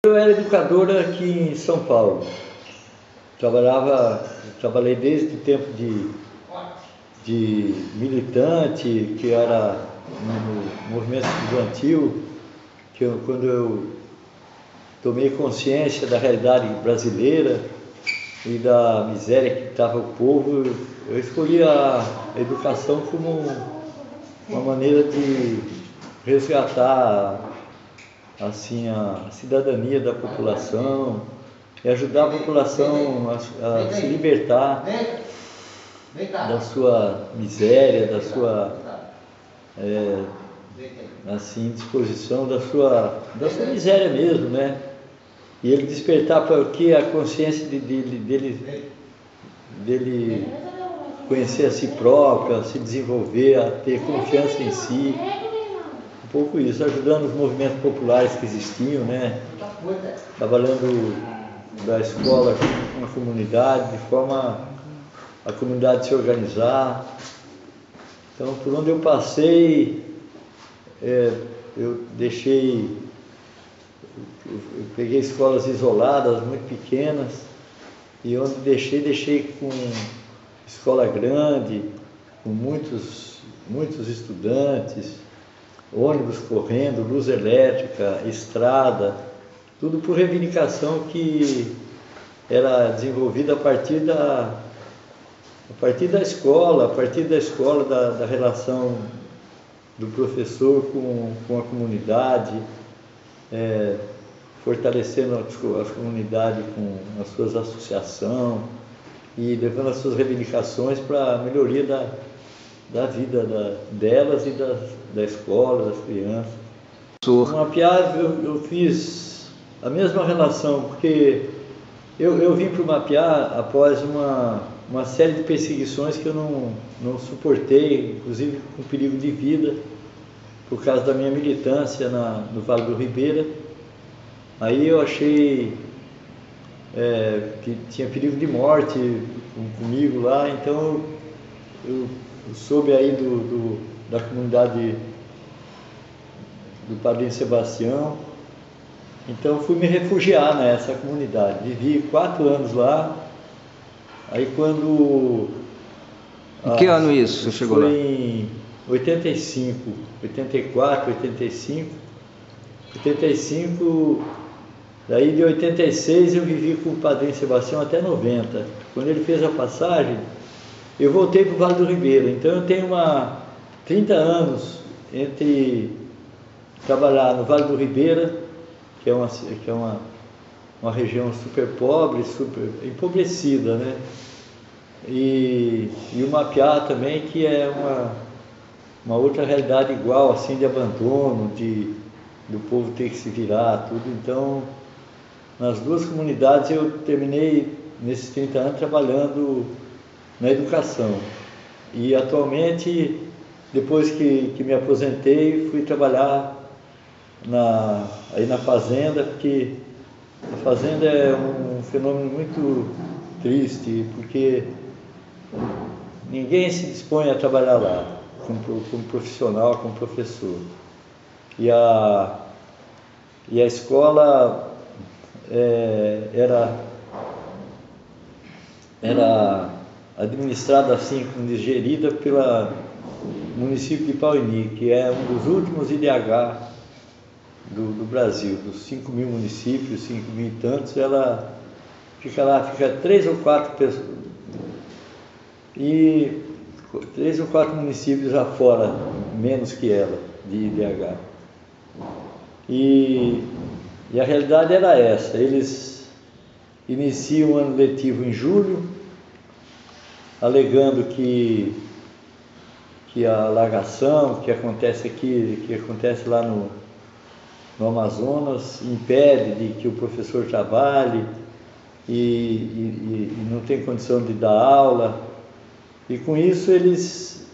Eu era educadora aqui em São Paulo. Trabalhei desde o tempo de militante, que era no movimento estudantil, quando eu tomei consciência da realidade brasileira e da miséria que estava o povo, eu escolhi a educação como uma maneira de resgatar assim a cidadania da população e ajudar a população a se libertar da sua miséria, da sua assim, disposição da sua miséria mesmo, né? E ele despertar para o que a consciência dele conhecer a si próprio, a se desenvolver, a ter confiança em si. Um pouco isso, ajudando os movimentos populares que existiam, né? Trabalhando da escola com a comunidade, de forma a comunidade se organizar. Então, por onde eu passei, eu peguei escolas isoladas, muito pequenas, e onde deixei com escola grande, com muitos estudantes, ônibus correndo, luz elétrica, estrada, tudo por reivindicação que era desenvolvida a partir da escola, da relação do professor com a comunidade, fortalecendo as comunidades com as suas associações e levando as suas reivindicações para a melhoria da vida delas e da escola, das crianças. Com a Mapear eu fiz a mesma relação, porque eu vim para o Mapear após uma série de perseguições que eu não suportei, inclusive com perigo de vida, por causa da minha militância no Vale do Ribeira. Aí eu achei que tinha perigo de morte comigo lá, então eu soube aí da comunidade do Padrinho Sebastião, então fui me refugiar nessa comunidade. Vivi 4 anos lá. Aí quando... Em que ano isso você chegou lá? Foi em 85, 84, 85. 85, daí de 86 eu vivi com o Padrinho Sebastião até 90. Quando ele fez a passagem, eu voltei para o Vale do Ribeira. Então eu tenho 30 anos entre trabalhar no Vale do Ribeira, que é uma região super pobre, super empobrecida, né? E o Mapear também, que é uma outra realidade igual, assim, de abandono, do povo ter que se virar, tudo. Então, nas duas comunidades eu terminei, nesses 30 anos, trabalhando na educação. E atualmente, depois que me aposentei, fui trabalhar aí na fazenda, porque a fazenda é um fenômeno muito triste, porque ninguém se dispõe a trabalhar lá como profissional, como professor. E a escola era administrada assim, gerida pelo município de Pauini, que é um dos últimos IDH do Brasil. Dos 5 mil municípios, 5 mil e tantos, ela fica 3 ou 4 pessoas, e 3 ou 4 municípios afora, menos que ela, de IDH. E a realidade era essa: eles iniciam o ano letivo em julho, alegando que a alagação que acontece aqui, que acontece lá no Amazonas, impede de que o professor trabalhe e não tem condição de dar aula. E com isso eles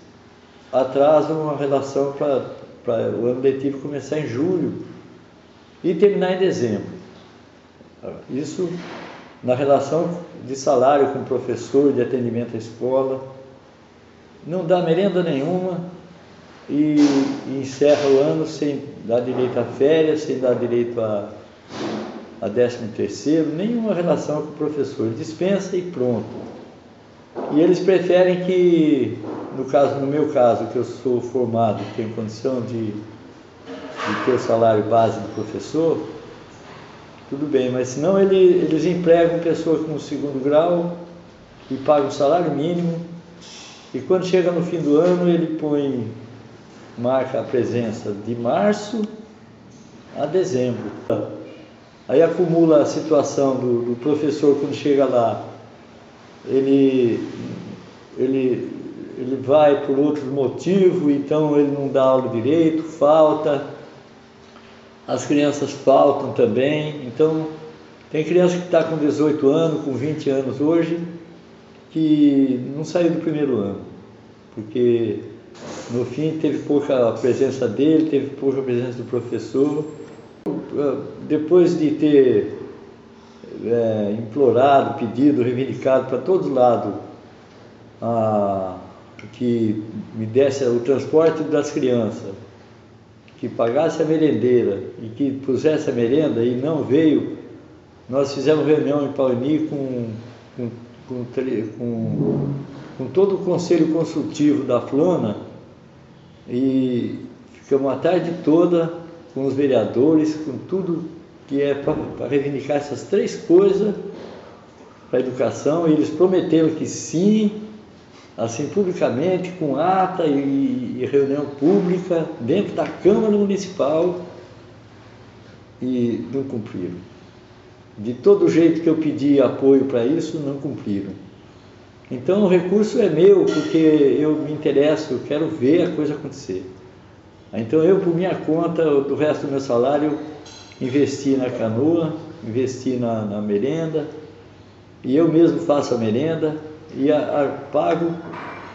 atrasam a relação para o ano letivo começar em julho e terminar em dezembro. Isso na relação de salário com o professor, de atendimento à escola. Não dá merenda nenhuma e encerra o ano sem dar direito a férias, sem dar direito a 13º, nenhuma relação com o professor, dispensa e pronto. E eles preferem que, no meu caso, que eu sou formado, tenho condição de ter o salário base do professor, tudo bem, mas senão eles empregam pessoa com 2º grau e pagam o salário mínimo, e quando chega no fim do ano ele marca a presença de março a dezembro. Aí acumula a situação do professor, quando chega lá, ele vai por outro motivo, então ele não dá aula direito, falta, as crianças faltam também. Então tem criança que está com 18 anos, com 20 anos hoje, que não saiu do 1º ano, porque no fim teve pouca presença dele, teve pouca presença do professor. Depois de ter implorado, pedido, reivindicado para todos os lados que me desse o transporte das crianças, que pagasse a merendeira e que pusesse a merenda, e não veio, nós fizemos reunião em Paulini com todo o conselho consultivo da Flona, e ficamos a tarde toda com os vereadores, com tudo que é para reivindicar essas 3 coisas para a educação, e eles prometeram que sim, assim publicamente, com ata e reunião pública dentro da Câmara Municipal, e não cumpriram. De todo jeito que eu pedi apoio para isso, não cumpriram. Então o recurso é meu, porque eu me interesso, eu quero ver a coisa acontecer. Então eu, por minha conta, do resto do meu salário, investi na canoa, investi na merenda, e eu mesmo faço a merenda, e pago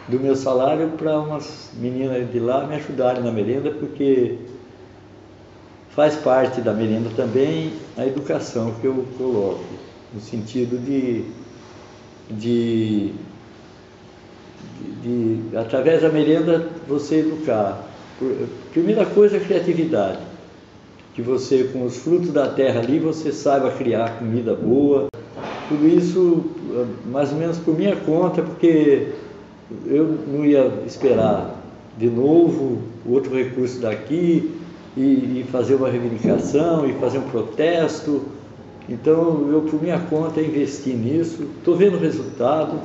do meu salário para umas meninas de lá me ajudarem na merenda, porque faz parte da merenda também a educação que eu coloco, no sentido de através da merenda você educar. Primeira coisa, a criatividade, que você, com os frutos da terra ali, você saiba criar comida boa, tudo isso mais ou menos por minha conta, porque eu não ia esperar de novo outro recurso daqui e fazer uma reivindicação e fazer um protesto. Então eu, por minha conta, investi nisso, estou vendo o resultado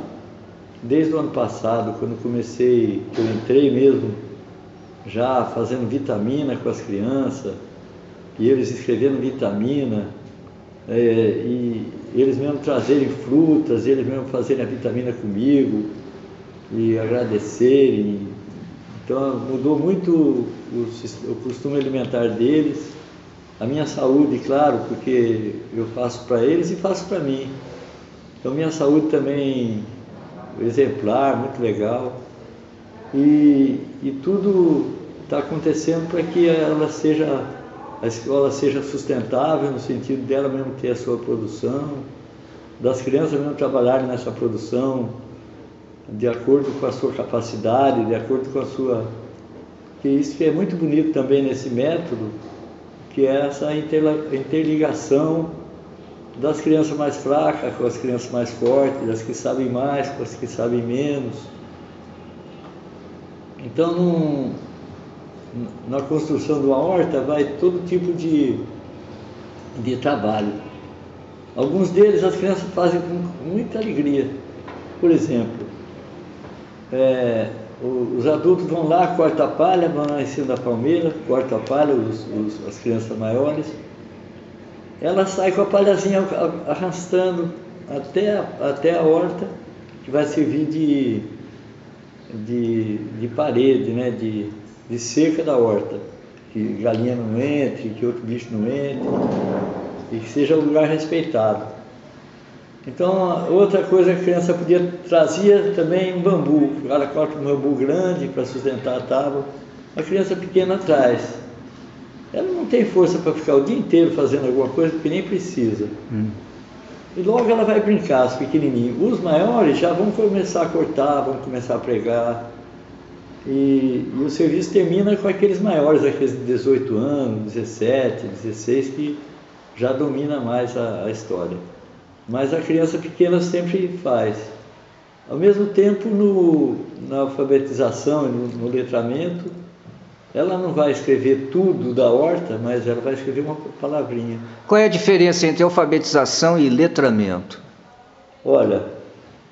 desde o ano passado, quando comecei, eu entrei mesmo já fazendo vitamina com as crianças, e eles escrevendo vitamina, e eles mesmo trazerem frutas, eles mesmo fazerem a vitamina comigo e agradecerem. Então mudou muito o costume alimentar deles, a minha saúde, claro, porque eu faço para eles e faço para mim. Então minha saúde também exemplar, muito legal, e tudo está acontecendo para que a escola seja sustentável, no sentido dela mesmo ter a sua produção, das crianças mesmo trabalharem nessa produção de acordo com a sua capacidade, de acordo com a sua... Que isso que é muito bonito também nesse método, que é essa interligação das crianças mais fracas com as crianças mais fortes, das que sabem mais com as que sabem menos. Então, na construção de uma horta vai todo tipo de trabalho. Alguns deles as crianças fazem com muita alegria. Por exemplo, os adultos vão lá, cortam a palha, vão lá em cima da palmeira, cortam a palha, as crianças maiores. Ela sai com a palhazinha arrastando até a horta, que vai servir de parede, né? de cerca da horta, que galinha não entre, que outro bicho não entre, e que seja um lugar respeitado. Então, outra coisa que a criança trazia também um bambu. Ela corta um bambu grande para sustentar a tábua, a criança pequena traz. Ela não tem força para ficar o dia inteiro fazendo alguma coisa, porque nem precisa. E logo ela vai brincar, os pequenininhos. Os maiores já vão começar a cortar, vão começar a pregar. E o serviço termina com aqueles maiores, aqueles de 18 anos, 17, 16, que já domina mais a história. Mas a criança pequena sempre faz. Ao mesmo tempo, na alfabetização e no letramento, ela não vai escrever tudo da horta, mas ela vai escrever uma palavrinha. Qual é a diferença entre alfabetização e letramento? Olha,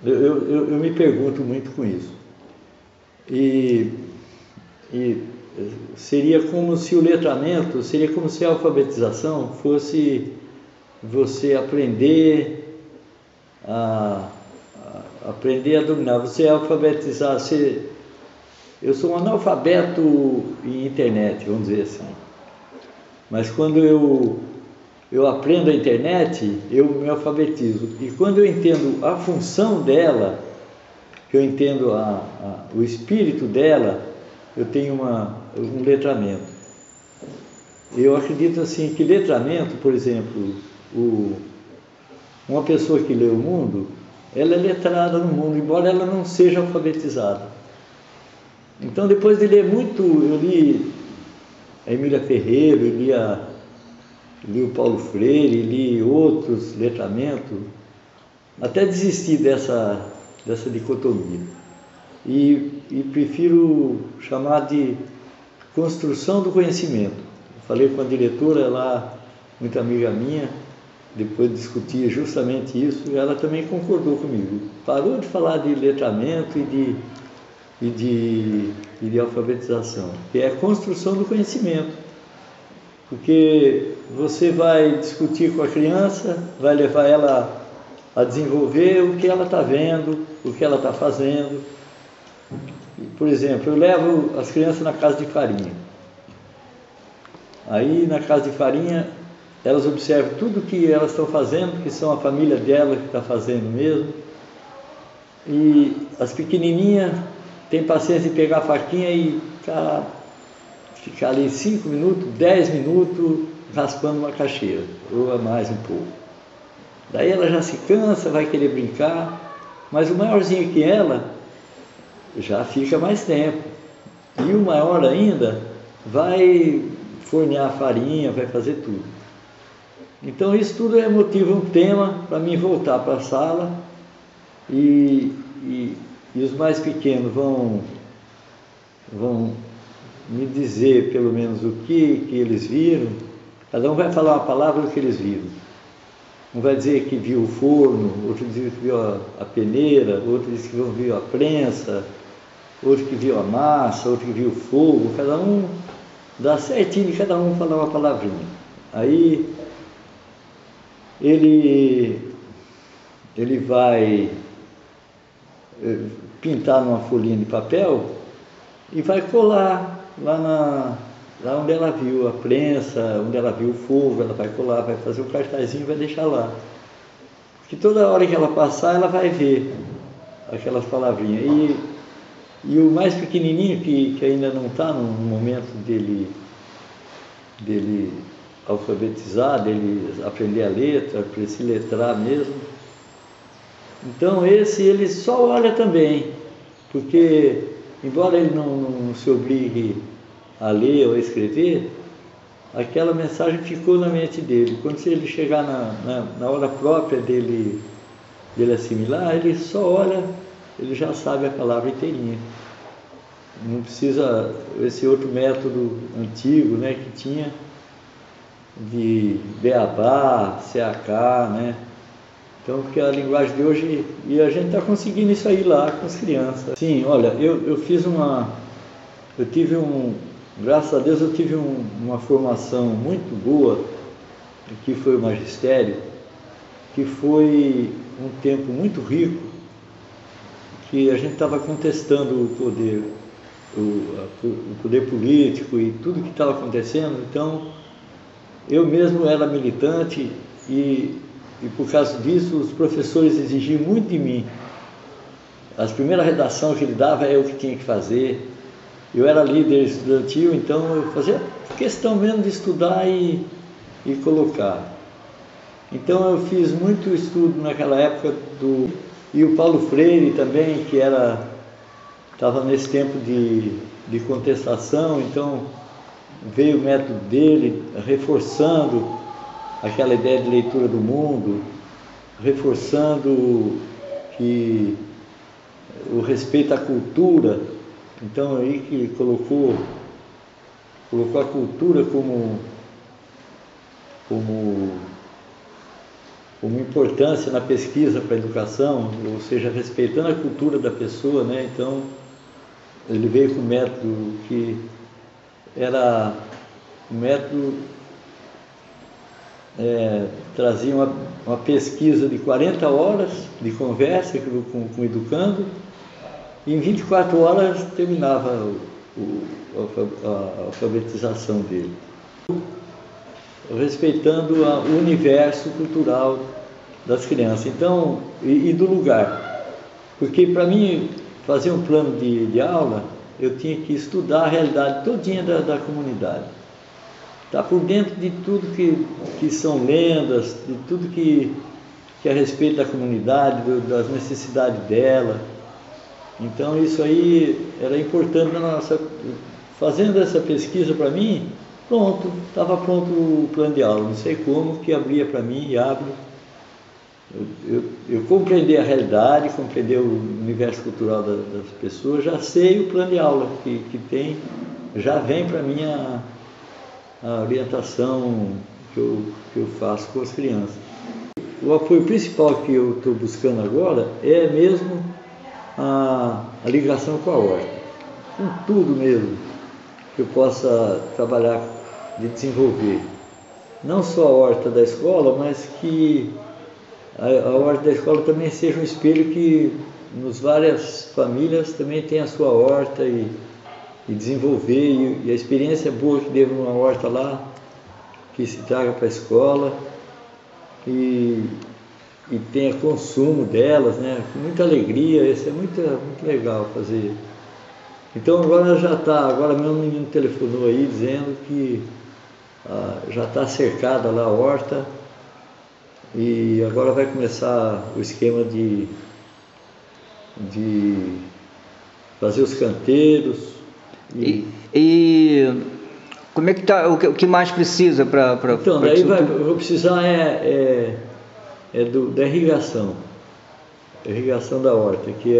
eu me pergunto muito com isso. E seria como se o letramento, seria como se a alfabetização fosse você aprender a dominar, você alfabetizar. Eu sou um analfabeto em internet, vamos dizer assim. Mas quando eu aprendo a internet, eu me alfabetizo. E quando eu entendo a função dela, que eu entendo o espírito dela, eu tenho um letramento. Eu acredito assim que letramento, por exemplo, uma pessoa que lê o mundo, ela é letrada no mundo, embora ela não seja alfabetizada. Então, depois de ler muito, eu li a Emília Ferreira, eu li o Paulo Freire, li outros letramentos, até desisti dessa dicotomia. E prefiro chamar de construção do conhecimento. Eu falei com a diretora lá, muito amiga minha, depois discutia justamente isso, e ela também concordou comigo. Parou de falar de letramento e de alfabetização, que é a construção do conhecimento. Porque você vai discutir com a criança, vai levar ela a desenvolver o que ela está vendo, o que ela está fazendo. Por exemplo, eu levo as crianças na casa de farinha. Aí na casa de farinha elas observam tudo que elas estão fazendo, que são a família dela que está fazendo mesmo. E as pequenininhas têm paciência de pegar a faquinha e ficar ali 5 minutos, 10 minutos raspando uma caixeira, ou a mais um pouco. Daí ela já se cansa, vai querer brincar, mas o maiorzinho que ela já fica mais tempo. E o maior ainda vai fornear farinha, vai fazer tudo. Então isso tudo é motivo, um tema para mim voltar para a sala e os mais pequenos vão me dizer pelo menos o que eles viram. Cada um vai falar uma palavra do que eles viram. Um vai dizer que viu o forno, outro diz que viu a peneira, outro diz que viu a prensa, outro que viu a massa, outro que viu o fogo. Cada um dá certinho, cada um falar uma palavrinha. Aí ele vai pintar numa folhinha de papel e vai colar lá onde ela viu a prensa, onde ela viu o fogo. Ela vai colar, vai fazer um cartazinho e vai deixar lá. Porque toda hora que ela passar, ela vai ver aquelas palavrinhas. E o mais pequenininho, que ainda não está no momento dele alfabetizar, dele aprender a letra, para ele se letrar mesmo. Então ele só olha também, porque embora ele não se obrigue a ler ou a escrever, aquela mensagem ficou na mente dele. Quando ele chegar na hora própria dele assimilar, ele só olha, ele já sabe a palavra inteirinha. Não precisa esse outro método antigo, né, que tinha de beabá, CAK, né? Então, porque a linguagem de hoje, e a gente está conseguindo isso aí lá com as crianças. Sim, olha, graças a Deus eu tive uma formação muito boa, que foi o magistério, que foi um tempo muito rico, que a gente estava contestando o poder político e tudo que estava acontecendo. Então, eu mesmo era militante e por causa disso os professores exigiam muito de mim. As primeiras redações que ele dava eu que tinha que fazer. Eu era líder estudantil, então eu fazia questão mesmo de estudar e colocar. Então eu fiz muito estudo naquela época e o Paulo Freire também, que estava nesse tempo de contestação, então veio o método dele, reforçando aquela ideia de leitura do mundo, reforçando que o respeito à cultura. Então aí que colocou a cultura como importância na pesquisa para a educação, ou seja, respeitando a cultura da pessoa, né? Então ele veio com um método que era um método trazia uma pesquisa de 40 horas de conversa com o educando, e em 24 horas terminava a alfabetização dele, respeitando o universo cultural das crianças, então, e do lugar. Porque para mim fazer um plano de aula, eu tinha que estudar a realidade todinha da comunidade. Está por dentro de tudo que são lendas, de tudo que é a respeito da comunidade, das necessidades dela. Então isso aí era importante na nossa... Fazendo essa pesquisa para mim, pronto, estava pronto o plano de aula. Não sei como que abria para mim e abre. Eu compreendi a realidade, compreendi o universo cultural das pessoas, já sei o plano de aula que tem, já vem para mim a orientação que eu faço com as crianças. O apoio principal que eu estou buscando agora é mesmo a ligação com a horta, com tudo mesmo que eu possa trabalhar de desenvolver. Não só a horta da escola, mas que a horta da escola também seja um espelho que nas várias famílias também tem a sua horta e desenvolver, e a experiência boa que deu numa horta lá, que se traga para a escola e tenha consumo delas, né? Com muita alegria. Isso é muito legal fazer. Então agora meu menino telefonou aí dizendo que já está cercada lá a horta, e agora vai começar o esquema de fazer os canteiros. E como é que está? O que mais precisa para... Então, daí eu vou precisar da irrigação. A irrigação da horta, que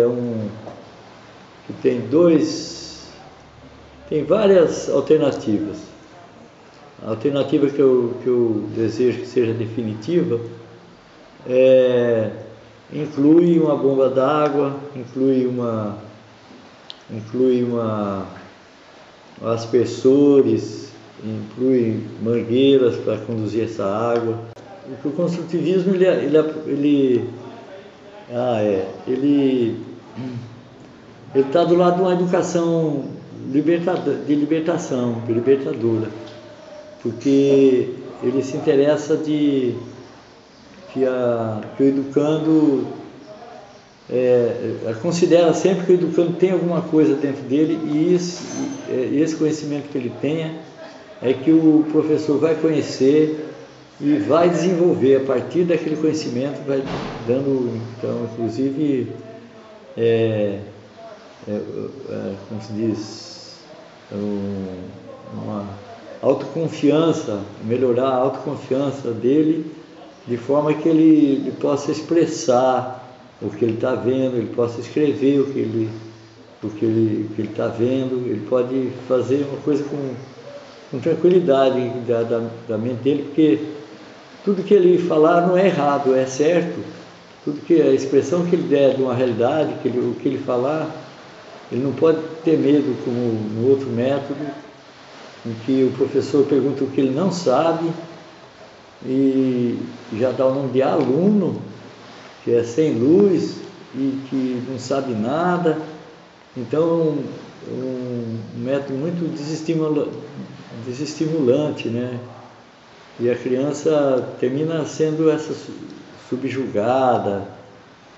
tem várias alternativas. A alternativa que eu desejo que seja definitiva inclui uma bomba d'água, inclui aspersores, inclui mangueiras para conduzir essa água. Porque o construtivismo ele está do lado de uma educação libertadora, porque ele se interessa que o educando considera sempre que o educando tem alguma coisa dentro dele, e esse conhecimento que ele tenha é que o professor vai conhecer e vai desenvolver. A partir daquele conhecimento, vai dando, então, inclusive, como se diz, uma autoconfiança, melhorar a autoconfiança dele, de forma que ele possa expressar o que ele está vendo, ele possa escrever o que ele está vendo, ele pode fazer uma coisa com tranquilidade da mente dele, porque tudo que ele falar não é errado, é certo. Tudo que a expressão que ele der de uma realidade, o que ele falar, ele não pode ter medo, como no outro método, em que o professor pergunta o que ele não sabe e já dá o nome de aluno, que é sem luz e que não sabe nada. Então, um método muito desestimulante, né? E a criança termina sendo essa subjugada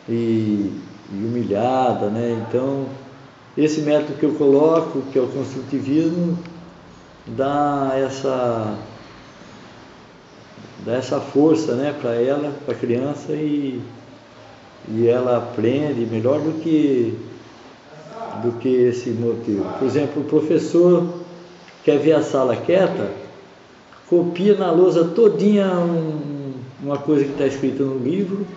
e humilhada, né? Então, esse método que eu coloco, que é o construtivismo, dá essa força, né, para ela, para a criança, e ela aprende melhor do que esse motivo. Por exemplo, o professor quer ver a sala quieta, copia na lousa todinha uma coisa que está escrita no livro,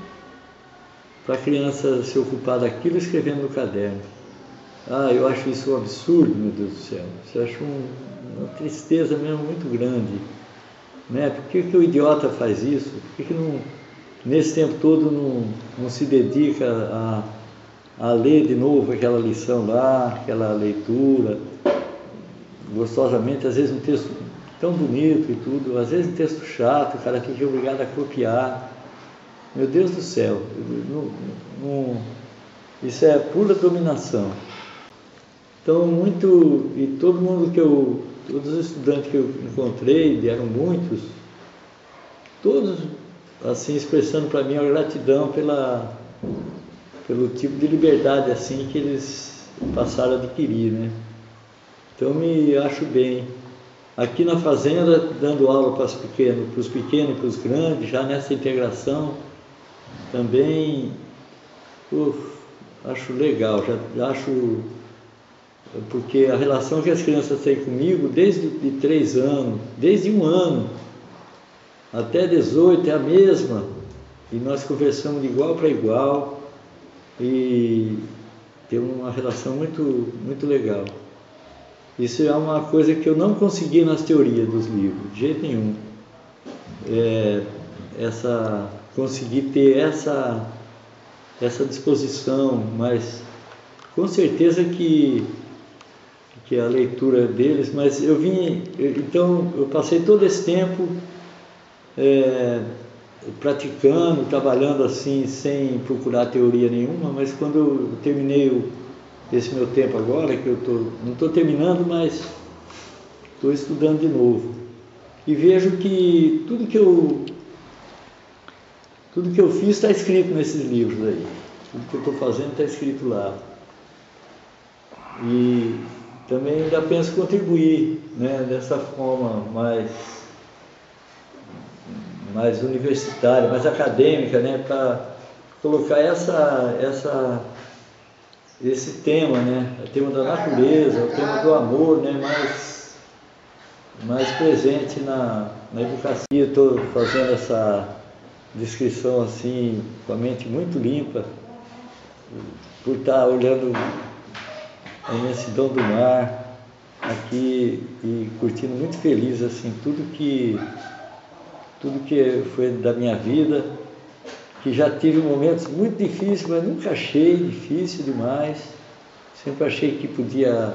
para a criança se ocupar daquilo escrevendo no caderno. Ah, eu acho isso um absurdo, meu Deus do céu. Eu acho uma tristeza mesmo muito grande. Né? Por que o idiota faz isso? Por que não, nesse tempo todo não se dedica a ler de novo aquela lição lá, aquela leitura, gostosamente, às vezes um texto tão bonito e tudo, às vezes um texto chato, o cara fica obrigado a copiar. Meu Deus do céu, isso é pura dominação. Então, e todo mundo todos os estudantes que eu encontrei, eram muitos, todos assim expressando para mim a gratidão pelo tipo de liberdade assim que eles passaram a adquirir, né? Então me acho bem. Aqui na fazenda, dando aula para os pequenos e para os grandes, já nessa integração, também acho legal, já acho, porque a relação que as crianças têm comigo desde de 3 anos, desde 1 ano até 18 é a mesma, e nós conversamos de igual para igual e temos uma relação muito, muito legal. Isso é uma coisa que eu não consegui nas teorias dos livros, de jeito nenhum. Conseguir ter essa disposição, mas com certeza que a leitura deles, mas então eu passei todo esse tempo praticando, trabalhando assim, sem procurar teoria nenhuma, mas quando eu terminei esse meu tempo agora, que não estou terminando, mas estou estudando de novo, e vejo que tudo que eu fiz está escrito nesses livros aí, tudo que eu estou fazendo está escrito lá, e também ainda penso contribuir, né, dessa forma mais universitária, mais acadêmica, né, para colocar esse tema, né, o tema da natureza, o tema do amor, né, mais presente na educação. Estou fazendo essa descrição assim, com a mente muito limpa, por estar olhando a imensidão do mar aqui e curtindo muito feliz assim tudo que foi da minha vida, que já tive momentos muito difíceis, mas nunca achei difícil demais. Sempre achei que podia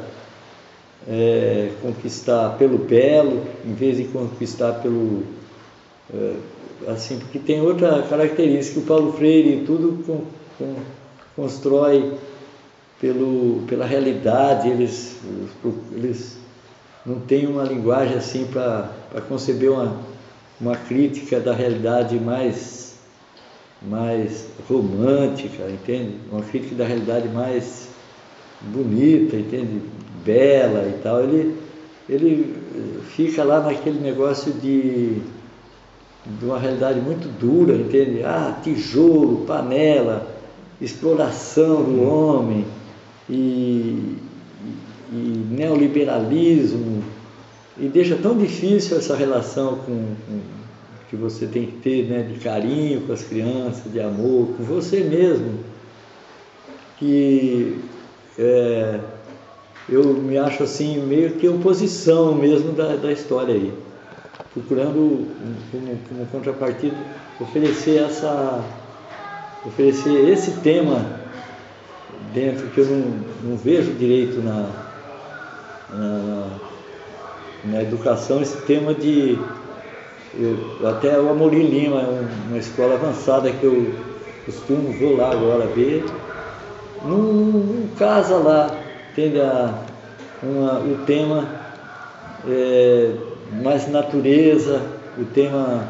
conquistar pelo belo, em vez de conquistar pelo... assim, porque tem outra característica, o Paulo Freire tudo constrói pela realidade, eles não têm uma linguagem assim para conceber uma crítica da realidade mais romântica, entende? Uma crítica da realidade mais bonita, entende? Bela e tal. Ele fica lá naquele negócio de uma realidade muito dura, entende? Tijolo, panela, exploração do homem e neoliberalismo, e deixa tão difícil essa relação que você tem que ter, né, de carinho com as crianças, de amor, com você mesmo, que eu me acho assim, meio que oposição mesmo da história aí, procurando como contrapartida oferecer esse tema dentro, que eu não vejo direito na educação, esse tema até o Amorim Lima, uma escola avançada que eu vou lá agora ver, não casa lá, entende? O tema mais natureza, o tema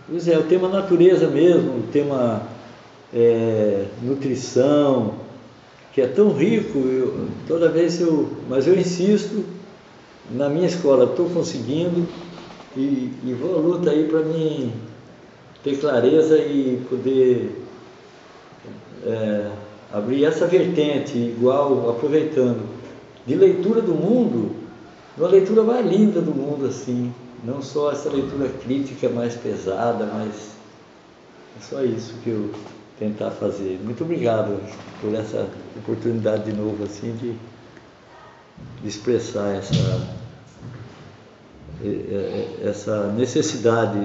o tema natureza mesmo, o tema nutrição, que é tão rico, mas eu insisto, na minha escola estou conseguindo e vou à luta aí para mim ter clareza e poder abrir essa vertente, igual, aproveitando, de leitura do mundo, uma leitura mais linda do mundo, assim, não só essa leitura crítica mais pesada, mas é só isso que eu tentar fazer. Muito obrigado por essa oportunidade de novo, assim, de expressar essa necessidade